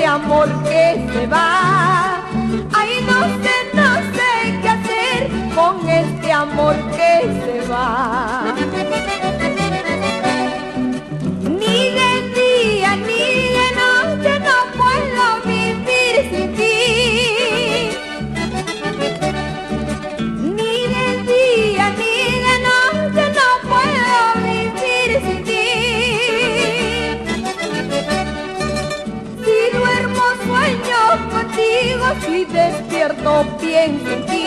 Amor que se va, ay no sé qué hacer con este amor que se va. Ni de día ni de noche no puedo vivir sin ti. Ni de día ni de noche no puedo vivir sin ti. Contigo, si despierto pienso en ti.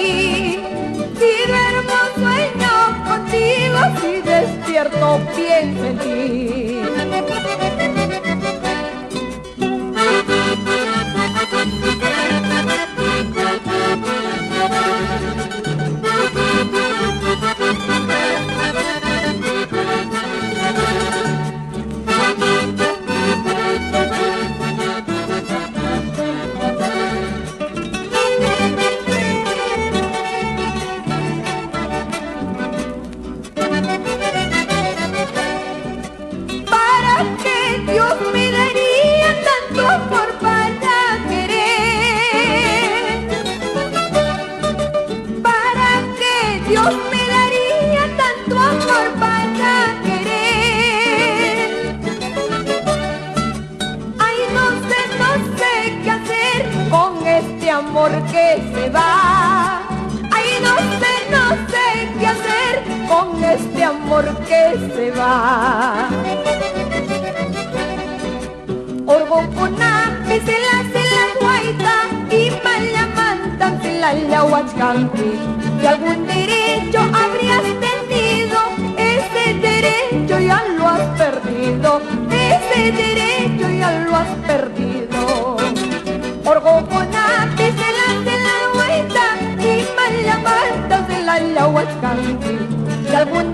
Si duermo sueño contigo, si despierto pienso en ti. Dios me daría tanto amor para querer. ¿Para qué Dios me daría tanto amor para querer? Ay, no sé qué hacer con este amor que se va. Ay, no sé qué hacer con este amor que se va. Orgo kunapi sila guaita y malamanta sila la huachcanqui. Si algún derecho habrías tenido, ese derecho ya lo has perdido. Ese derecho ya lo has perdido. Orgo kunapi sila guaita y malamanta sila la huachcanqui. Si algún